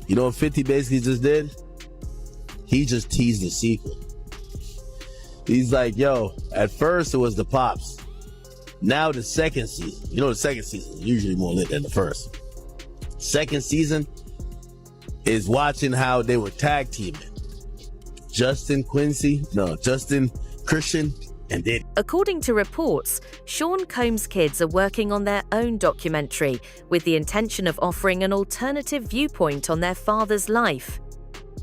You know what 50 basically just did? He just teased the sequel. He's like, yo, at first it was the Pops. Now the second season. You know the second season is usually more lit than the first. Second season is watching how they were tag teaming. Justin, Christian, and Diddy. According to reports, Sean Combs' kids are working on their own documentary with the intention of offering an alternative viewpoint on their father's life.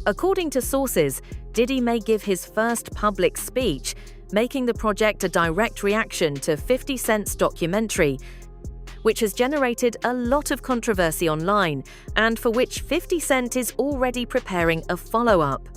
According to sources, Diddy may give his first public speech, making the project a direct reaction to 50 Cent's documentary, which has generated a lot of controversy online and for which 50 Cent is already preparing a follow-up.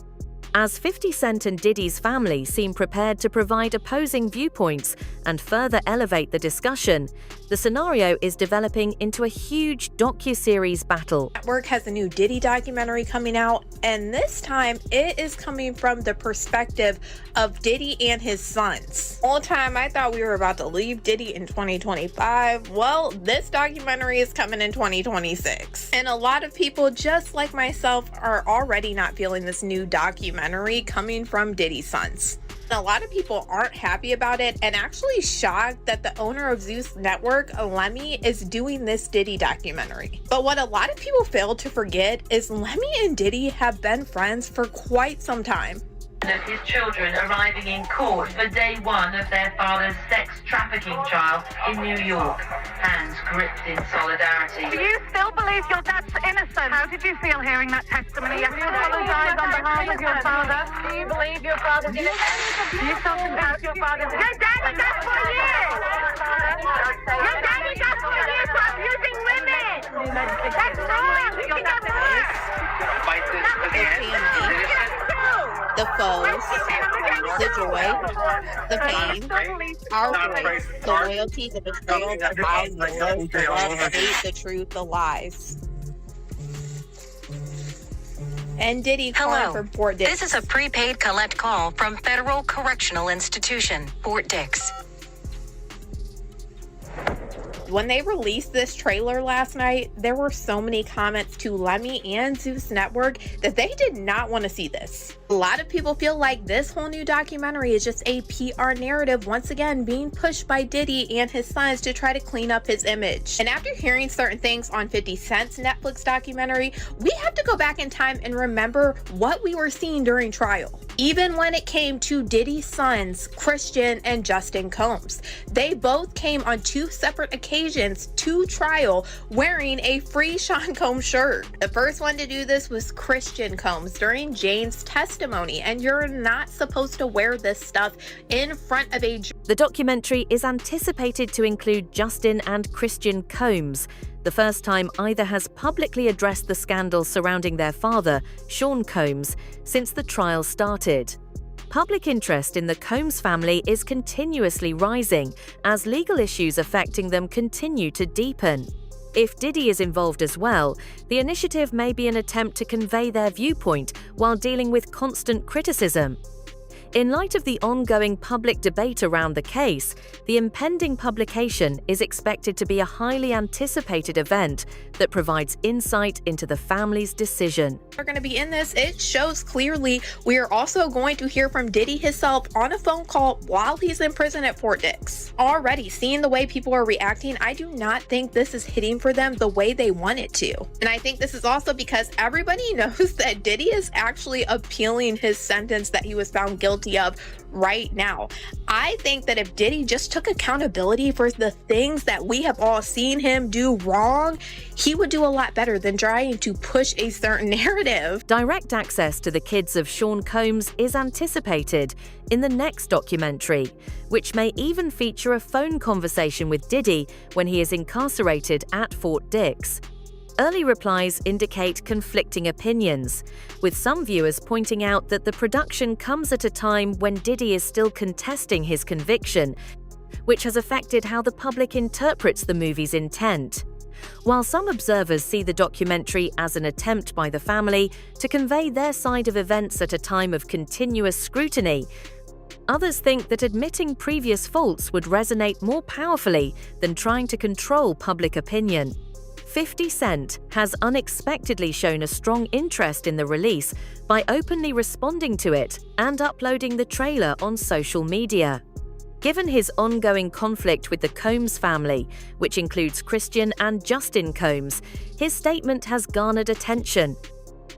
As 50 Cent and Diddy's family seem prepared to provide opposing viewpoints and further elevate the discussion, the scenario is developing into a huge docuseries battle. Network has a new Diddy documentary coming out, and this time it is coming from the perspective of Diddy and his sons. All time I thought we were about to leave Diddy in 2025. Well, this documentary is coming in 2026. And a lot of people, just like myself, are already not feeling this new documentary coming from Diddy's sons. A lot of people aren't happy about it and actually shocked that the owner of Zeus Network, Lemmy, is doing this Diddy documentary. But what a lot of people fail to forget is Lemmy and Diddy have been friends for quite some time. Of his children arriving in court for day one of their father's sex trafficking trial in New York, hands gripped in solidarity. Do you still believe your dad's innocent? How did you feel hearing that testimony? You apologize on behalf of your father. Do you believe your father's innocent? Do you still think your father's innocent? Your daddy died for years! Your daddy died for years for abusing women! That's wrong! You can get worse! The foes, the joy, the pain, our voice, the loyalty, the betrayal, the lies, the love, the hate, the truth, the lies. And Diddy calling from Fort Dix. This is a prepaid collect call from Federal Correctional Institution, Fort Dix. When they released this trailer last night, there were so many comments to Lemmy and Zeus Network that they did not want to see this. A lot of people feel like this whole new documentary is just a PR narrative once again being pushed by Diddy and his sons to try to clean up his image. And after hearing certain things on 50 Cent's Netflix documentary, we have to go back in time and remember what we were seeing during trial. Even when it came to Diddy's sons, Christian and Justin Combs, they both came on two separate occasions to trial wearing a free Sean Combs shirt. The first one to do this was Christian Combs during Jane's testimony, and you're not supposed to wear this stuff in front of a jury. The documentary is anticipated to include Justin and Christian Combs, the first time either has publicly addressed the scandal surrounding their father, Sean Combs, since the trial started. Public interest in the Combs family is continuously rising as legal issues affecting them continue to deepen. If Diddy is involved as well, the initiative may be an attempt to convey their viewpoint while dealing with constant criticism. In light of the ongoing public debate around the case, the impending publication is expected to be a highly anticipated event that provides insight into the family's decision. We're going to be in this. It shows clearly we are also going to hear from Diddy himself on a phone call while he's in prison at Fort Dix. Already seeing the way people are reacting, I do not think this is hitting for them the way they want it to. And I think this is also because everybody knows that Diddy is actually appealing his sentence that he was found guilty of right now. I think that if Diddy just took accountability for the things that we have all seen him do wrong, he would do a lot better than trying to push a certain narrative. Direct access to the kids of Sean Combs is anticipated in the next documentary, which may even feature a phone conversation with Diddy when he is incarcerated at Fort Dix. Early replies indicate conflicting opinions, with some viewers pointing out that the production comes at a time when Diddy is still contesting his conviction, which has affected how the public interprets the movie's intent. While some observers see the documentary as an attempt by the family to convey their side of events at a time of continuous scrutiny, others think that admitting previous faults would resonate more powerfully than trying to control public opinion. 50 Cent has unexpectedly shown a strong interest in the release by openly responding to it and uploading the trailer on social media. Given his ongoing conflict with the Combs family, which includes Christian and Justin Combs, his statement has garnered attention.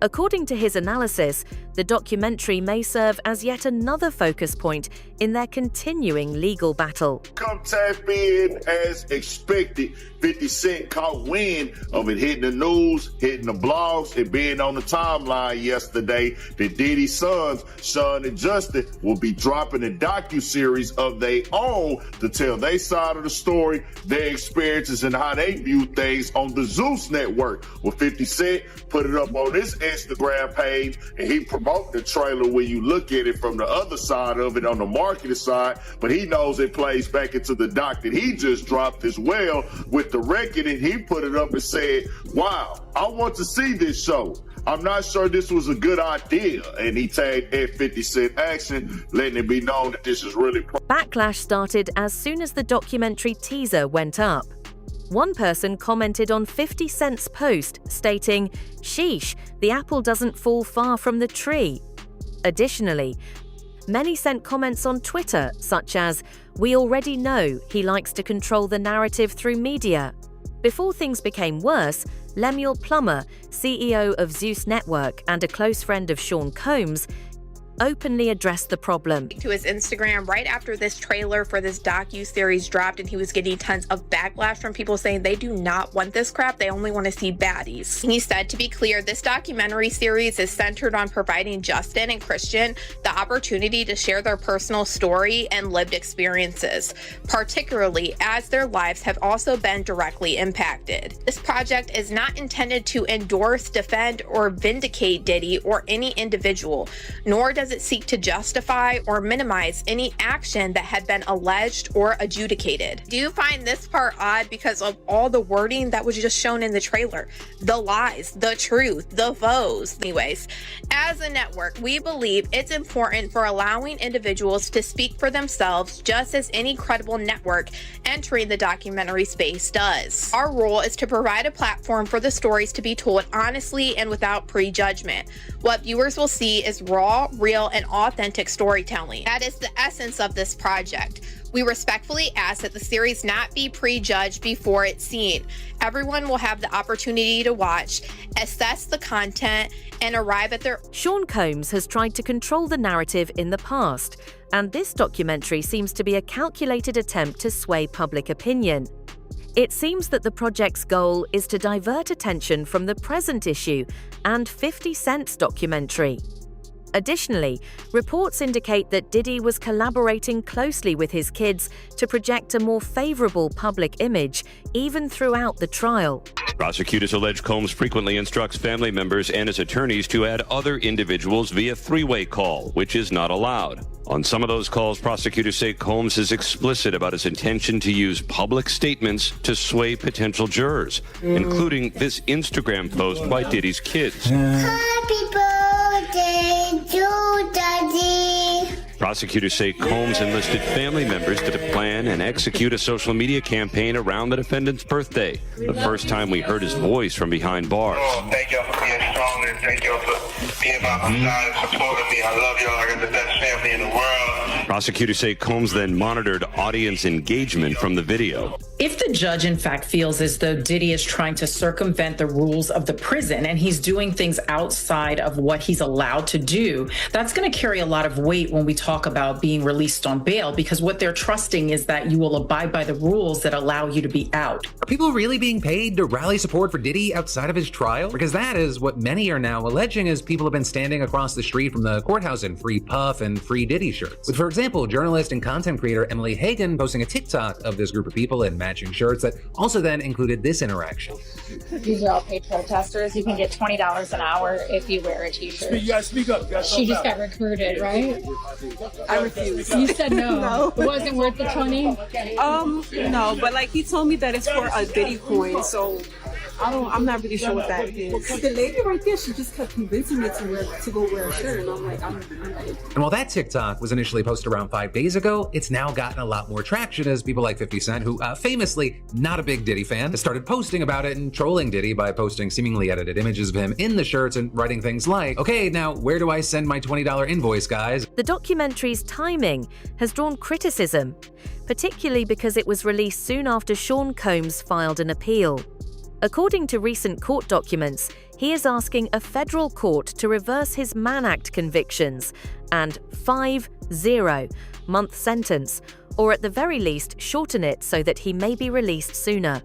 According to his analysis, the documentary may serve as yet another focus point in their continuing legal battle. Come tap in as expected. 50 Cent caught wind of it hitting the news, hitting the blogs, and being on the timeline yesterday that Diddy's sons, Sean and Justin, will be dropping a docuseries of their own to tell their side of the story, their experiences, and how they view things on the Zeus network. Well, 50 Cent put it up on his Instagram page, and he promoted the trailer when you look at it from the other side of it, on the marketing side, but he knows it plays back into the doc that he just dropped as well with the record, and he put it up and said, wow, I want to see this show. I'm not sure this was a good idea. And he tagged at 50 Cent Action, letting it be known that this is really... Backlash started as soon as the documentary teaser went up. One person commented on 50 Cent's post, stating, "Sheesh, the apple doesn't fall far from the tree." Additionally, many sent comments on Twitter, such as, "We already know he likes to control the narrative through media." Before things became worse, Lemuel Plummer, CEO of Zeus Network and a close friend of Sean Combs, openly addressed the problem. To his Instagram right after this trailer for this docu-series dropped, and he was getting tons of backlash from people saying they do not want this crap, they only want to see baddies. He said, to be clear, this documentary series is centered on providing Justin and Christian the opportunity to share their personal story and lived experiences, particularly as their lives have also been directly impacted. This project is not intended to endorse, defend, or vindicate Diddy or any individual, nor does it seek to justify or minimize any action that had been alleged or adjudicated. Do you find this part odd because of all the wording that was just shown in the trailer? The lies, the truth, the foes. Anyways, as a network, we believe it's important for allowing individuals to speak for themselves, just as any credible network entering the documentary space does. Our role is to provide a platform for the stories to be told honestly and without prejudgment. What viewers will see is raw, real, and authentic storytelling. That is the essence of this project. We respectfully ask that the series not be prejudged before it's seen. Everyone will have the opportunity to watch, assess the content, and arrive at their... Sean Combs has tried to control the narrative in the past, and this documentary seems to be a calculated attempt to sway public opinion. It seems that the project's goal is to divert attention from the present issue and 50 Cent's documentary. Additionally, reports indicate that Diddy was collaborating closely with his kids to project a more favorable public image, even throughout the trial. Prosecutors allege Combs frequently instructs family members and his attorneys to add other individuals via three-way call, which is not allowed. On some of those calls, prosecutors say Combs is explicit about his intention to use public statements to sway potential jurors, including this Instagram post by Diddy's kids. Happy birthday to Daddy. Prosecutors say Combs enlisted family members to plan and execute a social media campaign around the defendant's birthday, the first time we heard his voice from behind bars. Oh, thank y'all for being strong, and thank y'all for being by my side and supporting me. I love y'all. I got the best family in the world. Prosecutors say Combs then monitored audience engagement from the video. If the judge, in fact, feels as though Diddy is trying to circumvent the rules of the prison and he's doing things outside of what he's allowed to do, that's going to carry a lot of weight when we talk about being released on bail, because what they're trusting is that you will abide by the rules that allow you to be out. Are people really being paid to rally support for Diddy outside of his trial? Because that is what many are now alleging, as people have been standing across the street from the courthouse in free Puff and free Diddy shirts. With, for example, journalist and content creator Emily Hagan posting a TikTok of this group of people in matching shirts that also then included this interaction. These are all paid protesters. You can get $20 an hour if you wear a t-shirt. You gotta speak up. She just got recruited, right? I refuse. You said no. No. It wasn't worth the 20? No, but like he told me that it's for a Diddy coin, so I'm not really sure what that is. The lady right there, she just kept convincing me to go wear a shirt, and I'm like, I'm good. And while that TikTok was initially posted around 5 days ago, it's now gotten a lot more traction as people like 50 Cent, who famously not a big Diddy fan, has started posting about it and trolling Diddy by posting seemingly edited images of him in the shirts and writing things like, okay, now where do I send my $20 invoice, guys? The documentary's timing has drawn criticism, particularly because it was released soon after Sean Combs filed an appeal. According to recent court documents, he is asking a federal court to reverse his Mann Act convictions and 5-0-month sentence, or at the very least shorten it so that he may be released sooner.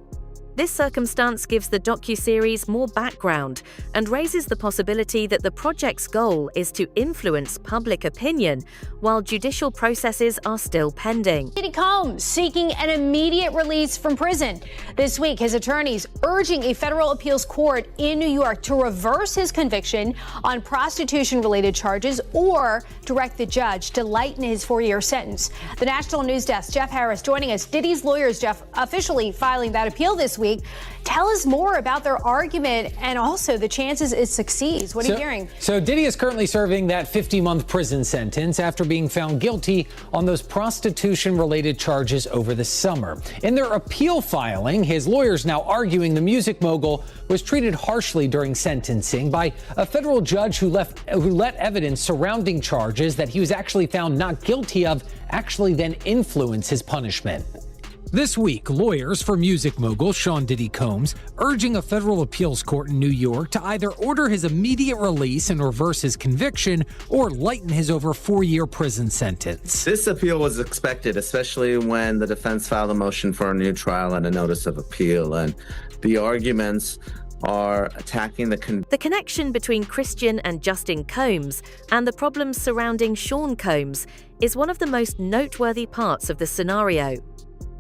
This circumstance gives the docuseries more background and raises the possibility that the project's goal is to influence public opinion while judicial processes are still pending. Diddy Combs seeking an immediate release from prison. This week, his attorneys urging a federal appeals court in New York to reverse his conviction on prostitution-related charges or direct the judge to lighten his 4-year sentence. The National News Desk, Jeff Harris, joining us. Diddy's lawyers, Jeff, officially filing that appeal this week. Tell us more about their argument and also the chances it succeeds. What are you hearing? So Diddy is currently serving that 50-month prison sentence after being found guilty on those prostitution-related charges over the summer. In their appeal filing, his lawyers now arguing the music mogul was treated harshly during sentencing by a federal judge who let evidence surrounding charges that he was actually found not guilty of actually then influence his punishment. This week, lawyers for music mogul Sean Diddy Combs urging a federal appeals court in New York to either order his immediate release and reverse his conviction or lighten his over 4-year prison sentence. This appeal was expected, especially when the defense filed a motion for a new trial and a notice of appeal. And the arguments are attacking the connection between Christian and Justin Combs and the problems surrounding Sean Combs is one of the most noteworthy parts of the scenario.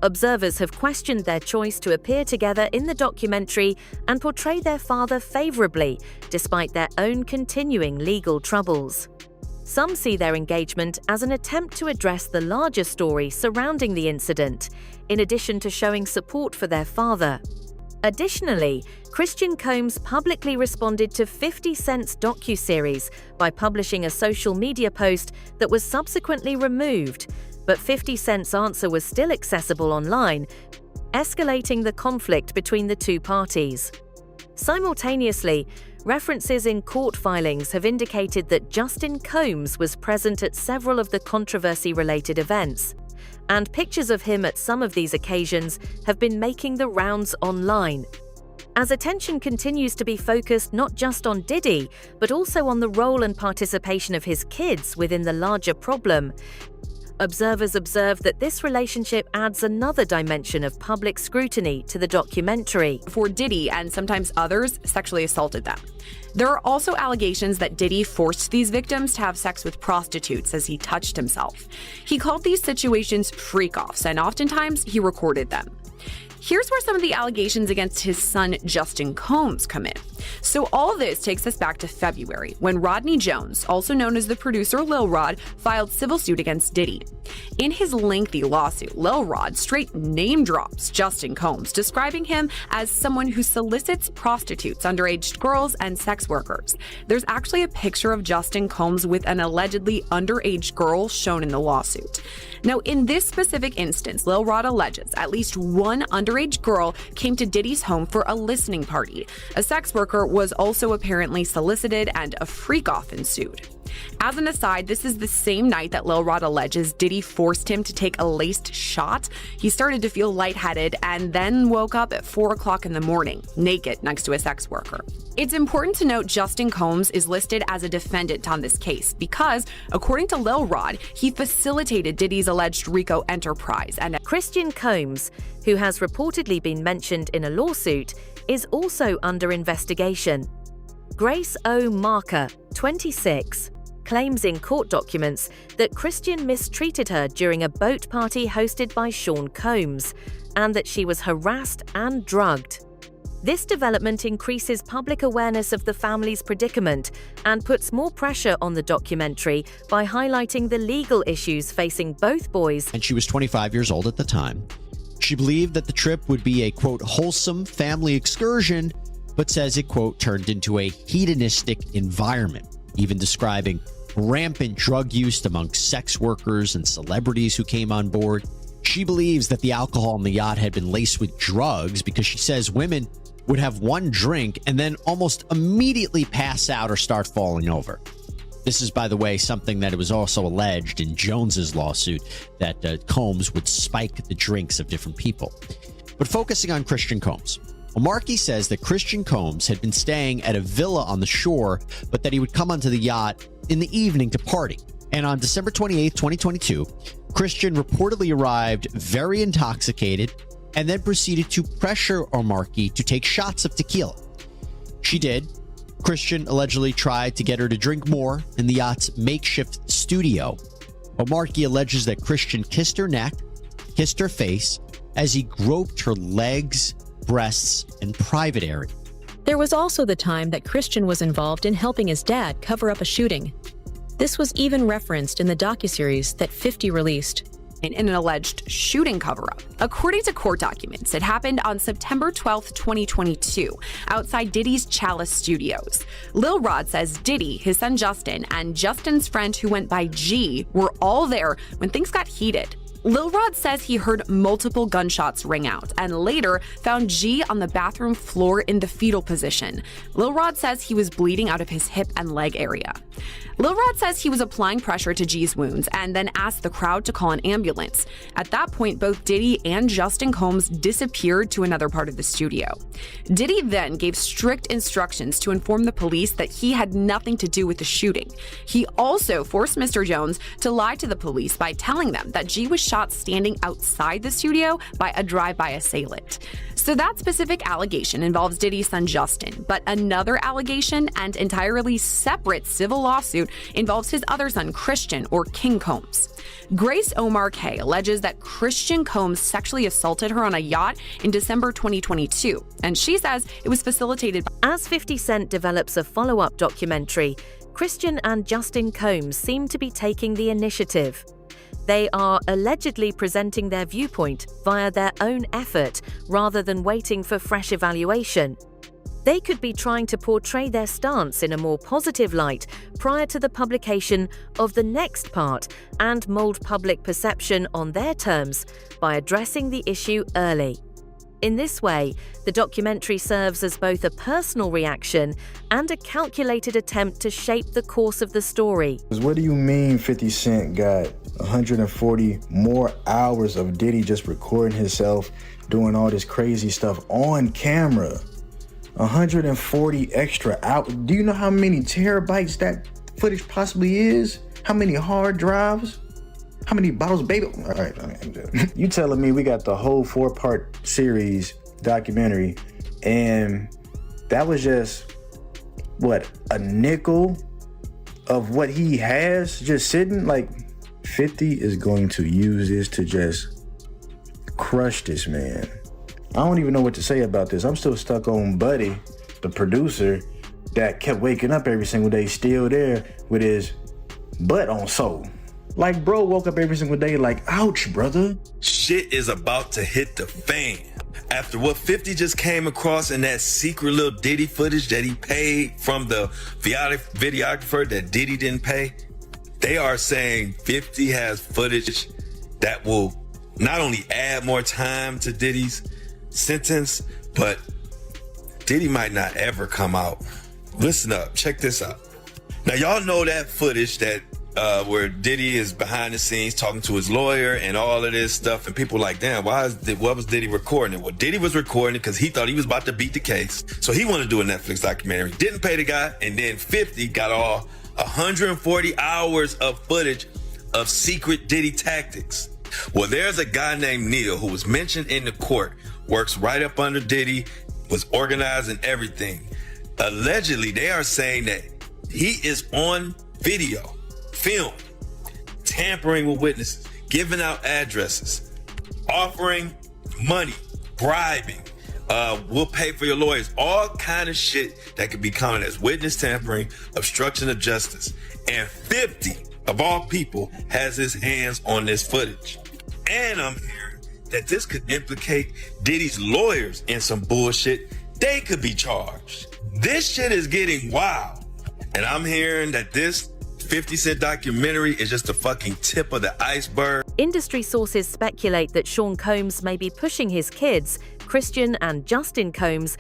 Observers have questioned their choice to appear together in the documentary and portray their father favorably, despite their own continuing legal troubles. Some see their engagement as an attempt to address the larger story surrounding the incident, in addition to showing support for their father. Additionally, Christian Combs publicly responded to 50 Cent's docuseries by publishing a social media post that was subsequently removed, but 50 Cent's answer was still accessible online, escalating the conflict between the two parties. Simultaneously, references in court filings have indicated that Justin Combs was present at several of the controversy-related events, and pictures of him at some of these occasions have been making the rounds online. As attention continues to be focused not just on Diddy, but also on the role and participation of his kids within the larger problem, observers observe that this relationship adds another dimension of public scrutiny to the documentary. For Diddy and sometimes others sexually assaulted them. There are also allegations that Diddy forced these victims to have sex with prostitutes as he touched himself. He called these situations freak-offs, and oftentimes he recorded them. Here's where some of the allegations against his son Justin Combs come in. So all this takes us back to February, when Rodney Jones, also known as the producer Lil Rod, filed civil suit against Diddy. In his lengthy lawsuit, Lil Rod straight name drops Justin Combs, describing him as someone who solicits prostitutes, underage girls, and sex workers. There's actually a picture of Justin Combs with an allegedly underage girl shown in the lawsuit. Now, in this specific instance, Lil Rod alleges at least one underage girl came to Diddy's home for a listening party. A sex worker was also apparently solicited, and a freak-off ensued. As an aside, this is the same night that Lil Rod alleges Diddy forced him to take a laced shot. He started to feel lightheaded and then woke up at 4 o'clock in the morning, naked next to a sex worker. It's important to note Justin Combs is listed as a defendant on this case because, according to Lil Rod, he facilitated Diddy's alleged RICO enterprise. And Christian Combs, who has reportedly been mentioned in a lawsuit, is also under investigation. Grace O. Marker, 26, claims in court documents that Christian mistreated her during a boat party hosted by Sean Combs, and that she was harassed and drugged. This development increases public awareness of the family's predicament and puts more pressure on the documentary by highlighting the legal issues facing both boys. And she was 25 years old at the time. She believed that the trip would be a, quote, wholesome family excursion but says it, quote, turned into a hedonistic environment, even describing rampant drug use among sex workers and celebrities who came on board. She believes that the alcohol on the yacht had been laced with drugs because she says women would have one drink and then almost immediately pass out or start falling over. This is, by the way, something that it was also alleged in Jones's lawsuit, that Combs would spike the drinks of different people. But focusing on Christian Combs, Markey says that Christian Combs had been staying at a villa on the shore, but that he would come onto the yacht in the evening to party. And on December 28, 2022, Christian reportedly arrived very intoxicated and then proceeded to pressure Markey to take shots of tequila. She did. Christian allegedly tried to get her to drink more in the yacht's makeshift studio. Markey alleges that Christian kissed her neck, kissed her face, as he groped her legs, breasts, and private area. There was also the time that Christian was involved in helping his dad cover up a shooting. This was even referenced in the docuseries that 50 released. In an alleged shooting cover-up. According to court documents, it happened on September 12, 2022, outside Diddy's Chalice Studios. Lil Rod says Diddy, his son Justin, and Justin's friend who went by G were all there when things got heated. Lil Rod says he heard multiple gunshots ring out and later found G on the bathroom floor in the fetal position. Lil Rod says he was bleeding out of his hip and leg area. Lil Rod says he was applying pressure to G's wounds and then asked the crowd to call an ambulance. At that point, both Diddy and Justin Combs disappeared to another part of the studio. Diddy then gave strict instructions to inform the police that he had nothing to do with the shooting. He also forced Mr. Jones to lie to the police by telling them that G was shot standing outside the studio by a drive-by assailant. So that specific allegation involves Diddy's son Justin, but another allegation and entirely separate civil lawsuit involves his other son Christian, or King Combs. Grace Omar K alleges that Christian Combs sexually assaulted her on a yacht in December 2022, and she says it was facilitated by— As 50 Cent develops a follow-up documentary, Christian and Justin Combs seem to be taking the initiative. They are allegedly presenting their viewpoint via their own effort rather than waiting for fresh evaluation. They could be trying to portray their stance in a more positive light prior to the publication of the next part and mold public perception on their terms by addressing the issue early. In this way, the documentary serves as both a personal reaction and a calculated attempt to shape the course of the story. What do you mean 50 Cent got 140 more hours of Diddy just recording himself doing all this crazy stuff on camera? 140 extra out. Do you know how many terabytes that footage possibly is? How many hard drives? How many bottles, baby? All right. You telling me we got the whole 4-part series documentary, and that was just, what, a nickel of what he has just sitting? Like, 50 is going to use this to just crush this man. I don't even know what to say about this. I'm still stuck on Buddy, the producer, that kept waking up every single day, still there with his butt on Soul. Like, bro woke up every single day like, ouch, brother. Shit is about to hit the fan. After what 50 just came across in that secret little Diddy footage that he paid from the videographer that Diddy didn't pay, they are saying 50 has footage that will not only add more time to Diddy's sentence, but Diddy might not ever come out. Listen up, check this out. Now, y'all know that footage that where Diddy is behind the scenes talking to his lawyer and all of this stuff, and people like, damn, what was Diddy recording it? Well, Diddy was recording it because he thought he was about to beat the case. So he wanted to do a Netflix documentary. Didn't pay the guy, and then 50 got all 140 hours of footage of secret Diddy tactics. Well, there's a guy named Neil who was mentioned in the court, works right up under Diddy, was organizing everything. Allegedly, they are saying that he is on video, film, tampering with witnesses, giving out addresses, offering money, bribing, we'll pay for your lawyers, all kind of shit that could be counted as witness tampering, obstruction of justice. And 50, of all people, has his hands on this footage. And I'm hearing that this could implicate Diddy's lawyers in some bullshit they could be charged. This shit is getting wild. And I'm hearing that this 50 Cent documentary is just the fucking tip of the iceberg. Industry sources speculate that Sean Combs may be pushing his kids, Christian and Justin Combs,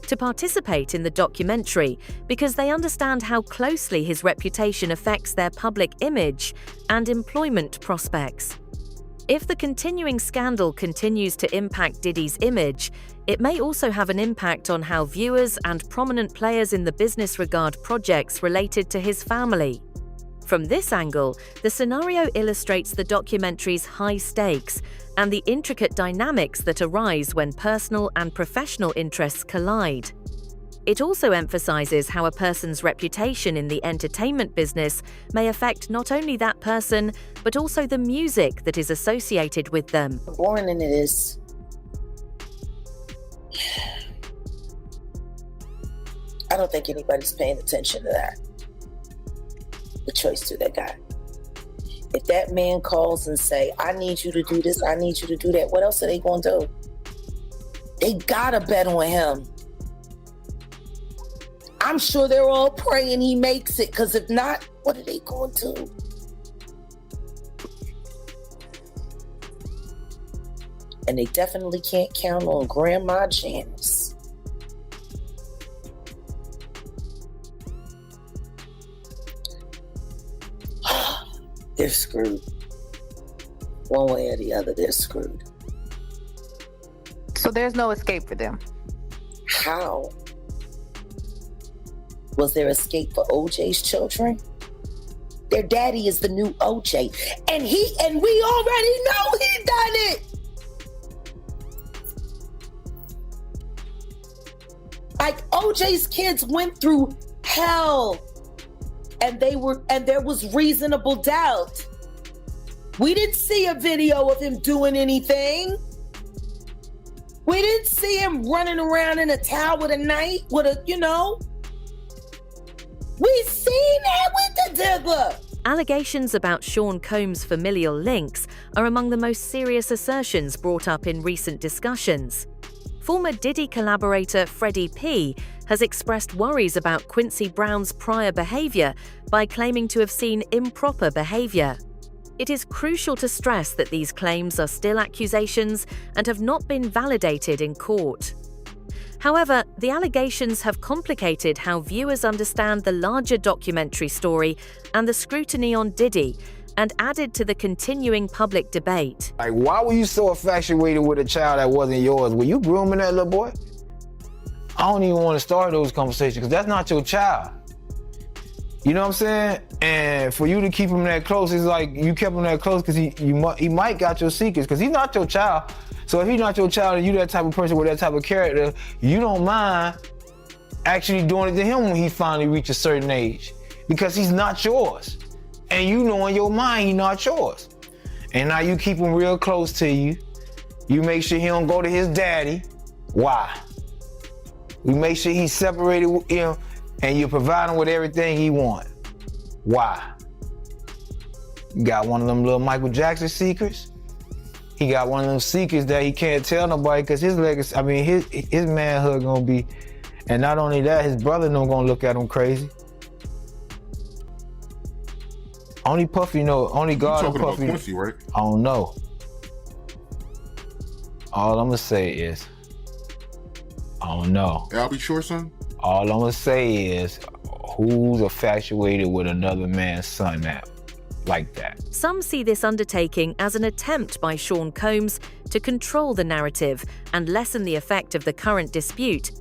to participate in the documentary because they understand how closely his reputation affects their public image and employment prospects. If the continuing scandal continues to impact Diddy's image, it may also have an impact on how viewers and prominent players in the business regard projects related to his family. From this angle, the scenario illustrates the documentary's high stakes and the intricate dynamics that arise when personal and professional interests collide. It also emphasizes how a person's reputation in the entertainment business may affect not only that person, but also the music that is associated with them. Boring than it is. I don't think anybody's paying attention to that. The choice to that guy. If that man calls and say, I need you to do this, I need you to do that, what else are they going to do? They gotta bet on him. I'm sure they're all praying he makes it, because if not, what are they going to do? And they definitely can't count on Grandma Janice. They're screwed. One way or the other, they're screwed. So there's no escape for them. How? Was there escape for OJ's children? Their daddy is the new OJ. And we already know he done it. Like OJ's kids went through hell. And there was reasonable doubt. We didn't see a video of him doing anything. We didn't see him running around in a towel with a knife, We seen that with the Diggler. Allegations about Sean Combs' familial links are among the most serious assertions brought up in recent discussions. Former Diddy collaborator Freddie P. has expressed worries about Quincy Brown's prior behavior by claiming to have seen improper behavior. It is crucial to stress that these claims are still accusations and have not been validated in court. However, the allegations have complicated how viewers understand the larger documentary story and the scrutiny on Diddy, and added to the continuing public debate. Like, why were you so infatuated with a child that wasn't yours? Were you grooming that little boy? I don't even want to start those conversations because that's not your child. You know what I'm saying? And for you to keep him that close, it's like you kept him that close because he might got your secrets because he's not your child. So if he's not your child and you that type of person with that type of character, you don't mind actually doing it to him when he finally reaches a certain age because he's not yours. And you know in your mind he's not yours. And now you keep him real close to you. You make sure he don't go to his daddy. Why? We make sure he's separated with him and you provide him with everything he wants. Why? You got one of them little Michael Jackson secrets. He got one of them secrets that he can't tell nobody because his legacy, his manhood gonna be, and not only that, his brother no gonna look at him crazy. Only Puffy know, only God and Puffy. Talking about Quincy, right? I don't know. All I'm gonna say is, I don't know. I'll be sure, son. All I'm gonna say is, who's infatuated with another man's son now, like that? Some see this undertaking as an attempt by Sean Combs to control the narrative and lessen the effect of the current dispute,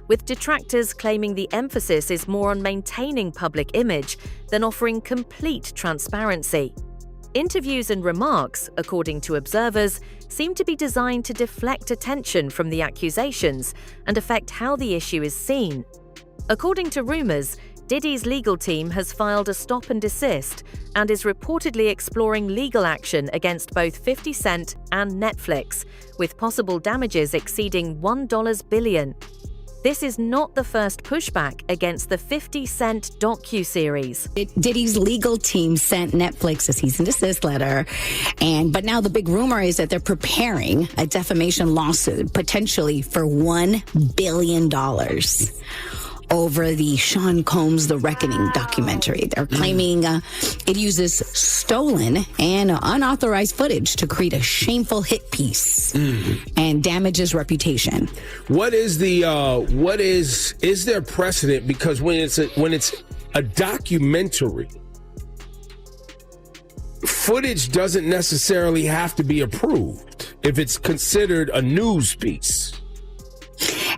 with detractors claiming the emphasis is more on maintaining public image than offering complete transparency. Interviews and remarks, according to observers, seem to be designed to deflect attention from the accusations and affect how the issue is seen. According to rumors, Diddy's legal team has filed a stop and desist and is reportedly exploring legal action against both 50 Cent and Netflix, with possible damages exceeding $1 billion. This is not the first pushback against the 50 Cent docuseries. Diddy's legal team sent Netflix a cease and desist letter, but now the big rumor is that they're preparing a defamation lawsuit, potentially for $1 billion. Over the Sean Combs The Reckoning documentary. They're claiming it uses stolen and unauthorized footage to create a shameful hit piece and damages reputation. Is there precedent? Because when it's a documentary, footage doesn't necessarily have to be approved if it's considered a news piece.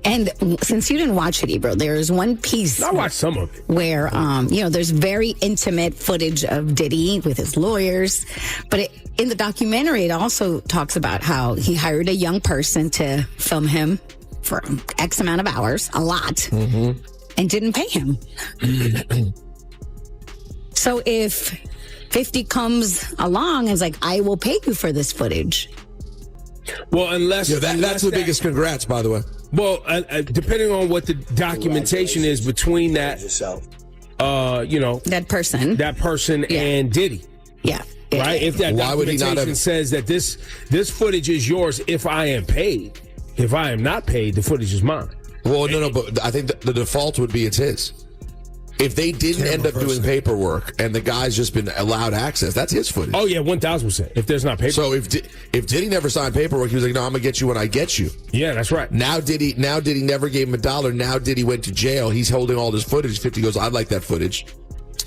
And since you didn't watch it, Ebro, there's one piece. I watched some of it. Where, there's very intimate footage of Diddy with his lawyers. But in the documentary, it also talks about how he hired a young person to film him for X amount of hours, a lot, and didn't pay him. So if 50 comes along and is like, I will pay you for this footage. Well, unless that's the biggest congrats, by the way. Well, depending on what the documentation is between that, that person and Diddy. Yeah. Right? If that documentation says that this footage is yours if I am paid. If I am not paid, the footage is mine. Well, no, but I think the default would be it's his. If they didn't end up doing paperwork and the guy's just been allowed access, that's his footage. Oh, yeah, 1,000%. If there's not paperwork. So if Diddy never signed paperwork, he was like, no, I'm going to get you when I get you. Yeah, that's right. Now Diddy never gave him $1. Now Diddy went to jail. He's holding all this footage. 50 goes, I'd like that footage.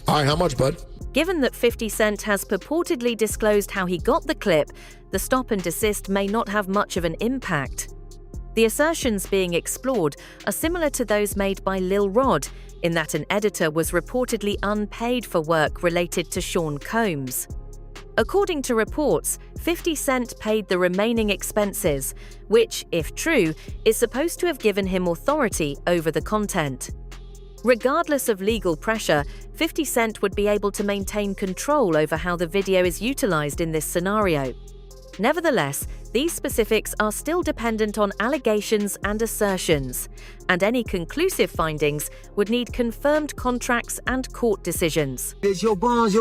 All right, how much, bud? Given that 50 Cent has purportedly disclosed how he got the clip, the stop and desist may not have much of an impact. The assertions being explored are similar to those made by Lil Rod, in that an editor was reportedly unpaid for work related to Sean Combs. According to reports, 50 Cent paid the remaining expenses, which, if true, is supposed to have given him authority over the content. Regardless of legal pressure, 50 Cent would be able to maintain control over how the video is utilized in this scenario. Nevertheless, these specifics are still dependent on allegations and assertions, and any conclusive findings would need confirmed contracts and court decisions. It's your bonds.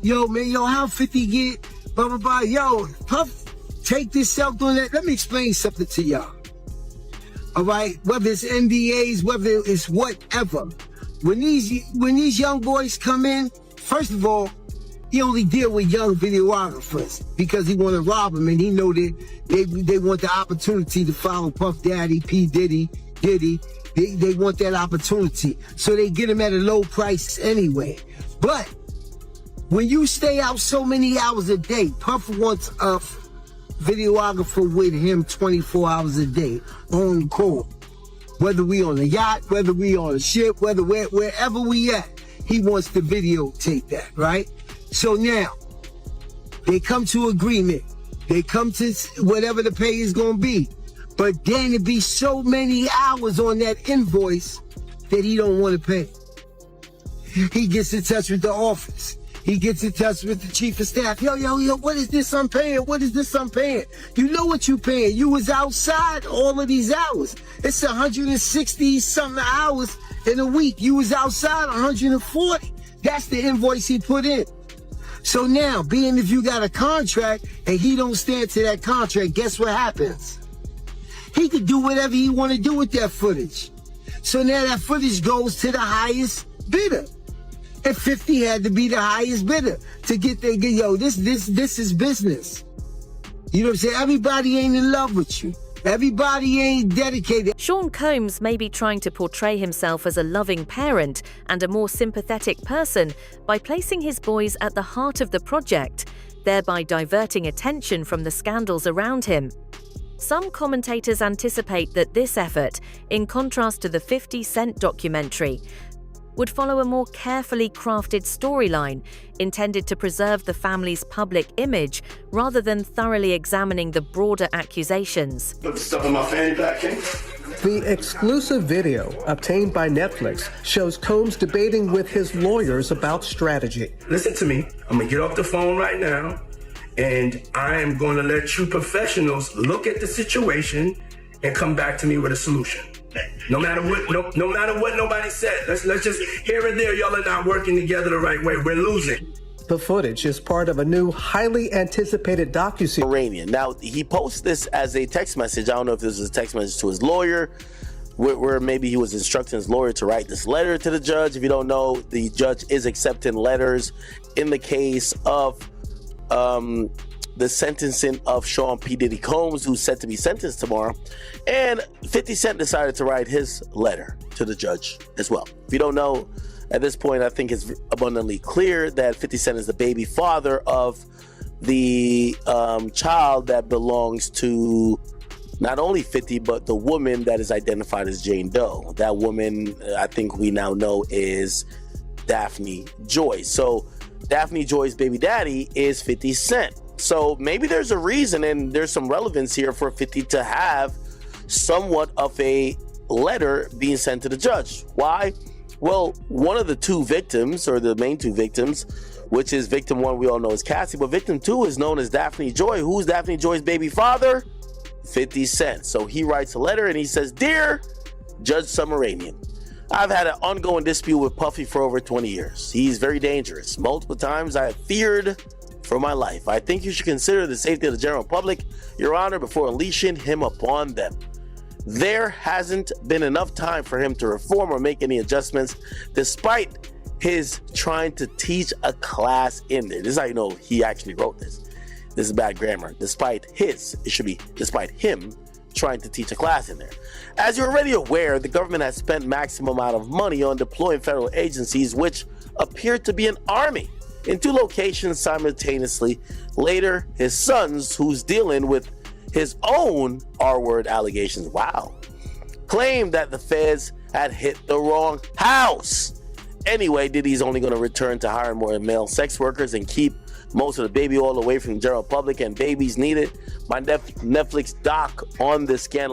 Yo, man, how 50 get, blah, blah, blah. Yo, Puff, take this self doing that. Let me explain something to y'all. All right? Whether it's NDAs, whether it's whatever. When these young boys come in, first of all, he only deal with young videographers because he want to rob them, and he know that they want the opportunity to follow Puff Daddy, P. Diddy. They want that opportunity. So they get him at a low price anyway. But when you stay out so many hours a day, Puff wants a videographer with him 24 hours a day on call. Whether we on a yacht, whether we on a ship, wherever we at, he wants to videotape that, right? So now, they come to agreement. They come to whatever the pay is going to be. But then it be so many hours on that invoice that he don't want to pay. He gets in touch with the office. He gets in touch with the chief of staff. Yo, what is this I'm paying? What is this I'm paying? You know what you paying. You was outside all of these hours. It's 160-something hours in a week. You was outside 140. That's the invoice he put in. So now, being if you got a contract and he don't stand to that contract, guess what happens? He could do whatever he want to do with that footage. So now that footage goes to the highest bidder. And 50 had to be the highest bidder to get there. This is business. You know what I'm saying? Everybody ain't in love with you. Everybody ain't dedicated. Sean Combs may be trying to portray himself as a loving parent and a more sympathetic person by placing his boys at the heart of the project, thereby diverting attention from the scandals around him. Some commentators anticipate that this effort, in contrast to the 50 Cent documentary, would follow a more carefully crafted storyline intended to preserve the family's public image rather than thoroughly examining the broader accusations. Put the stuff in my fanny pack, King. The exclusive video obtained by Netflix shows Combs debating with his lawyers about strategy. Listen to me. I'm going to get off the phone right now, and I am going to let you professionals look at the situation and come back to me with a solution. No matter what, no matter what nobody said. Let's just here and there, y'all are not working together the right way. We're losing. The footage is part of a new, highly anticipated docuseries. Iranian. Now, he posts this as a text message. I don't know if this was a text message to his lawyer, where maybe he was instructing his lawyer to write this letter to the judge. If you don't know, the judge is accepting letters in the case of the sentencing of Sean P. Diddy Combs, who's set to be sentenced tomorrow. And 50 Cent decided to write his letter to the judge as well. If you don't know, at this point, I think it's abundantly clear that 50 Cent is the baby father of the child that belongs to not only 50, but the woman that is identified as Jane Doe. That woman, I think we now know, is Daphne Joy. So Daphne Joy's baby daddy is 50 Cent. So maybe there's a reason and there's some relevance here for 50 to have somewhat of a letter being sent to the judge. Why? Well, one of the two victims, or the main two victims, which is victim one, we all know is Cassie, but victim two is known as Daphne Joy. Who's Daphne Joy's baby father? 50 Cent. So he writes a letter and he says, "Dear Judge Summarian, I've had an ongoing dispute with Puffy for over 20 years. He's very dangerous. Multiple times I have feared for my life. I think you should consider the safety of the general public, Your Honor, before unleashing him upon them. There hasn't been enough time for him to reform or make any adjustments, despite his trying to teach a class in there." This is how you know he actually wrote this. This is bad grammar. Despite him trying to teach a class in there. As you're already aware, the government has spent maximum amount of money on deploying federal agencies, which appear to be an army, in two locations simultaneously. Later, his sons, who's dealing with his own R-word allegations, claimed that the feds had hit the wrong house. Anyway, Diddy's only going to return to hiring more male sex workers and keep most of the baby oil away from the general public, and babies needed. My Netflix doc on this scandal